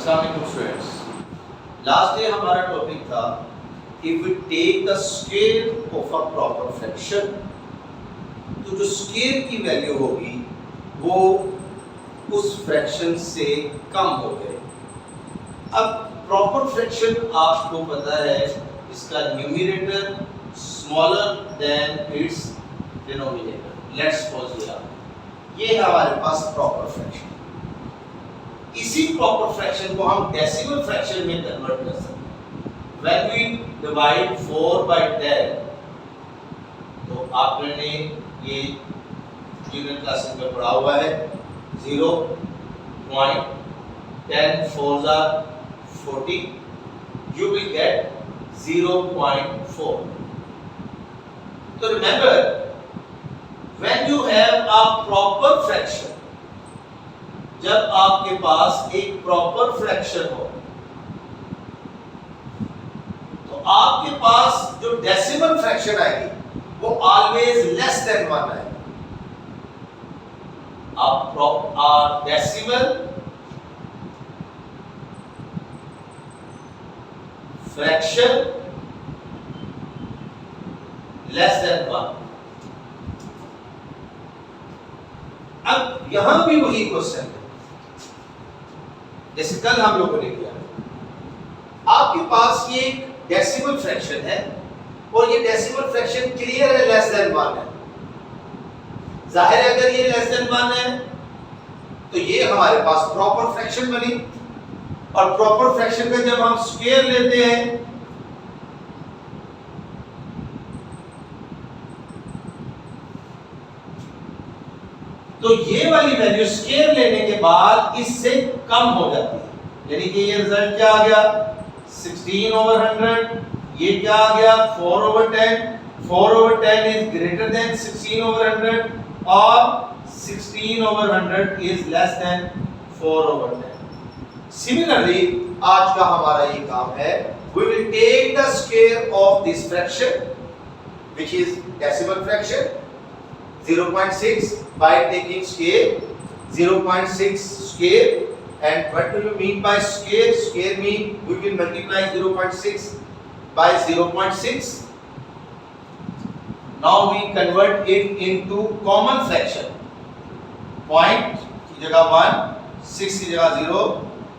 अस्सलाम वालेकुम students, last day हमारा टॉपिक था if we take the square of a proper fraction, तो जो स्क्वायर की वैल्यू होगी वो उस फ्रैक्शन से कम हो गए। अब प्रॉपर फ्रैक्शन आपको पता है इसका numerator smaller than it's denominator. Let's suppose ये है हमारे पास प्रॉपर फ्रैक्शन। इसी प्रॉपर फ्रैक्शन को हम डेसिमल फ्रैक्शन में कन्वर्ट कर सकते हैं। व्हेन वी डिवाइड 4 बाय 10, तो आपने ये जूनियर क्लासेस में पढ़ा हुआ है 0.10 4s are 40, you will get 0.4. So remember, when you have a proper fraction, जब आपके पास एक प्रॉपर फ्रैक्शन हो तो आपके पास जो डेसिमल फ्रैक्शन आएगी वो ऑलवेज लेस देन 1 आएगी। आप डेसिमल फ्रैक्शन लेस देन 1। अब यहां भी वही क्वेश्चन है जैसे कल हम लोगों ने किया। आपके पास ये एक डेसिमल फ्रैक्शन है और ये डेसिमल फ्रैक्शन क्लियर है लेस देन 1 है। जाहिर है अगर ये लेस देन 1 है तो ये हमारे पास प्रॉपर फ्रैक्शन बनी, और प्रॉपर फ्रैक्शन का जब हम स्क्वायर लेते हैं तो ये वाली वैल्यू स्क्वायर लेने के बाद इससे कम हो जाती है। यानी कि ये रिजल्ट क्या आ गया 16/100। ये क्या आ गया 4/10। 4/10 इज ग्रेटर देन 16/100 और 16/100 इज लेस देन 4/10। सिमिलरली आज का हमारा ये काम है, we will take the square of this fraction which is decimal fraction 0.6 by taking square 0.6 square. And what do you mean by square? Square mean we will multiply 0.6 by 0.6. Now we convert it into common fraction. Point की जगह 1, 6 की जगह 0,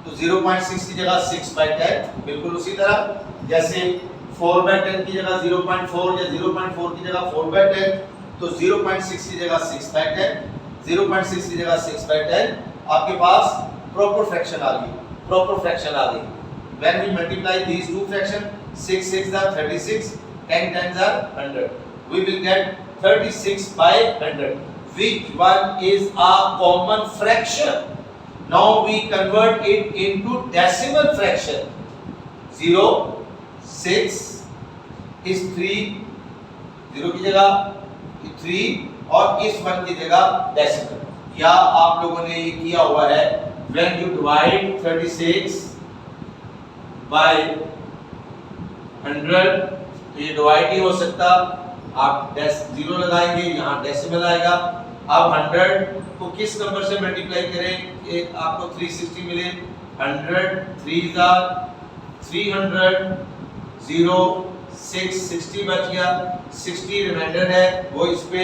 तो 0.6 की जगह 6/10। बिल्कुल उसी तरह जैसे 4/10 की जगह 0.4 या 0.4 की जगह 4/10, तो 0.6 की जगह 6/10, 0.6 की जगह 6/10। आपके पास प्रॉपर फ्रैक्शन आ गई, प्रॉपर फ्रैक्शन आ गई। When we multiply these two fraction, 6 6 are 36, 10 10s are 100. We will get 36/100. Which one is a common fraction? Now we convert it into decimal fraction. 0 6 is 3, 0 की जगह 3 और इस 1 की जगह डेसिमल। या आप लोगों ने ये किया हुआ है when you divide 36 by 100, तो ये डिवाइड ही हो सकता। आप 0 लगाएंगे, यहाँ डेसिमल आएगा। अब 100 को किस नंबर से मल्टीप्लाई करें कि आपको 360 मिले? 100 3s are 300, 0 6 60 बच गया, 60 रिमाइंडर है वो इस पे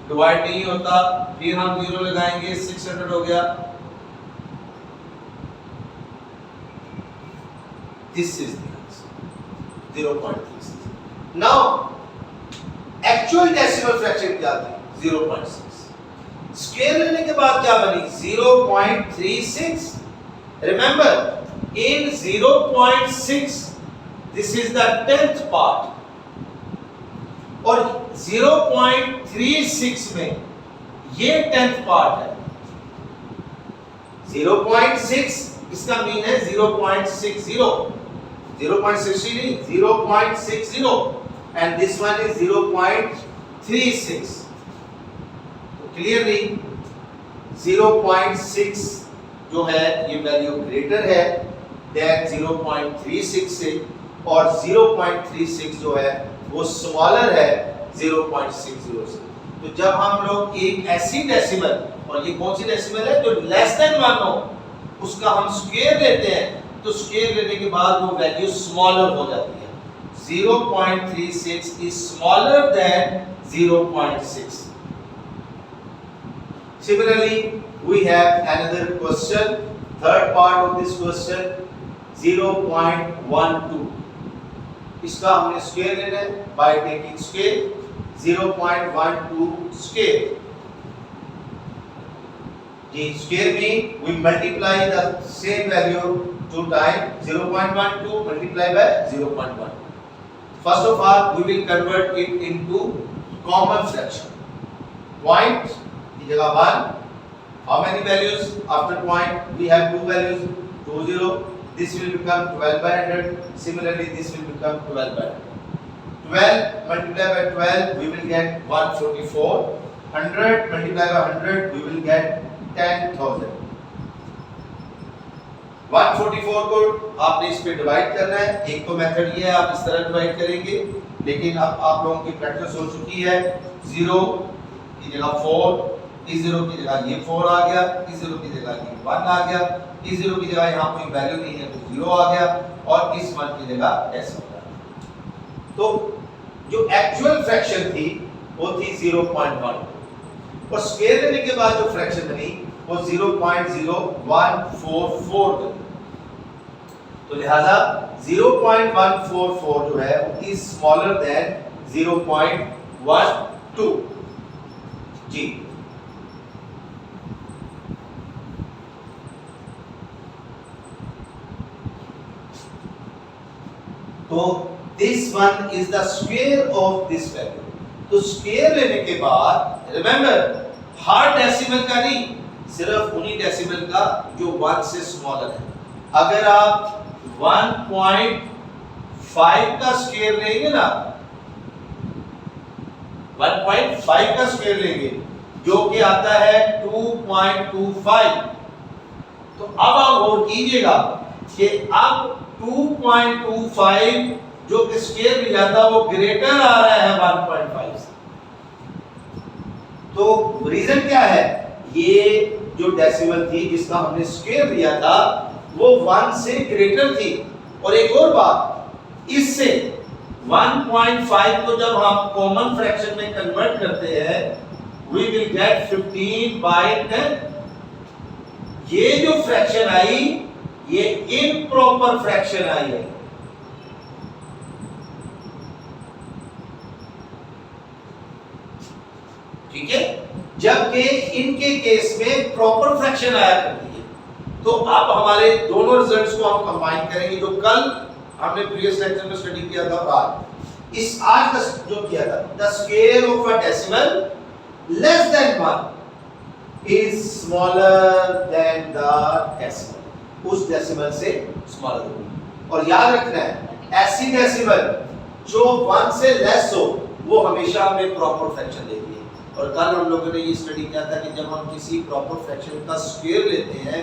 डिवाइड नहीं होता। फिर हम 0 लगाएंगे, 600 हो गया। This is the answer 0.36. Now actual decimal fraction क्या थी 0.6। स्क्वायर लेने के बाद क्या बनी 0.36। Remember in 0.6 this is the 10th part, और 0.36 में ये 10th part है। 0.6 इसका मीन है 0.60, 0.60 0.60, and this one is 0.36. तो क्लियरली 0.6 जो है ये वैल्यू ग्रेटर है देन 0.36 से, और 0.36 जो है वो स्मॉलर है 0.60 से। तो जब हम लोग एक ऐसी डेसिमल, और ये कौन सी डेसिमल है जो लेस देन 1 हो, उसका हम स्क्वायर लेते हैं तो स्केयर लेने के बाद वो वैल्यू स्मॉलर हो जाती है। 0.36 is smaller than 0.6. Similarly, we have another question, third part of this question, 0.12. इसका हमने स्केयर लेना है by taking scale, 0.12 scale. The scale mean we multiply the same value 2 times, 0.12 multiplied by 0.1. First of all, we will convert it into common fraction. Point की जगह 1. How many values after point? We have two values, 2 0. This will become 12 by 100. Similarly, this will become 12 by 100. 12 multiplied by 12, we will get 144. 100 multiplied by 100, we will get 10,000. 144 को आपने इस पे divide करना है। एक तो मेथड ये है, आप इस तरह डिवाइड करेंगे, लेकिन अब आप लोगों की प्रैक्टिस हो चुकी है। 0 की जगह 4, इस 0 की जगह ये 4 आ गया, इस 0 की जगह ये 1 आ गया, इस 0 की जगह यहाँ कोई वैल्यू नहीं है तो 0 आ गया, और इस 1 की जगह ऐसा हो गया। तो जो एक्चुअल फ्रैक्शन थी वो थी 0.1, और स्केयर लेने के बाद जो फ्रैक्शन बनी वो 0.0144 बनी। तो लिहाजा 0.144 जो है वो इज स्मॉलर देन 0.12। जी, तो this one is the square of this value. तो स्क्वायर लेने के बाद रिमेंबर हर डेसिमल का नहीं, सिर्फ उन्हीं डेसिमल का जो 1 से स्मॉलर है। अगर आप 1.5 का स्क्वायर लेंगे ना, 1.5 का स्क्वायर लेंगे जो कि आता है 2.25, तो अब आप गौर कीजिएगा कि अब 2.25 जो स्क्वायर मिला था वो ग्रेटर आ रहा है 1.5 से। तो रीजन क्या है? ये जो डेसिमल थी जिसका हमने स्क्वायर लिया था वो 1 से ग्रेटर थी। और एक और बात, इससे 1.5 को जब हम कॉमन फ्रैक्शन में कन्वर्ट करते हैं we will get 15 by 10। ये जो फ्रैक्शन आई ये इम्प्रॉपर फ्रैक्शन आई है। ठीक है, जबकि इनके केस में प्रॉपर फ्रैक्शन आया करती है। तो अब हमारे दोनों रिजल्ट्स को हम कंबाइन करेंगे, जो कल हमने प्रीवियस लेक्चर में स्टडी किया था और आज का जो किया था, the square of a decimal less than 1 is smaller than the decimal. उस डेसिमल से स्मॉलर होगी। और याद रखना है, ऐसी डेसिमल जो 1 से लेस हो वो हमेशा हमें प्रॉपर फ्रैक्शन देगी। और कल हम लोगों ने ये स्टडी किया था कि जब हम किसी प्रॉपर फ्रैक्शन का स्क्वायर लेते हैं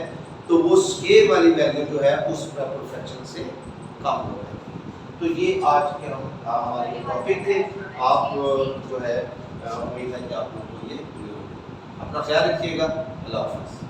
तो वो स्क्वायर वाली वैल्यू जो है उस प्रॉपर फ्रैक्शन से कम हो जाती है। तो ये आज के हमारे टॉपिक थे। आप जो है उम्मीद है कि आप लोगों को ये अपना ख्याल रखिएगा। अल्लाह हाफ़िज़।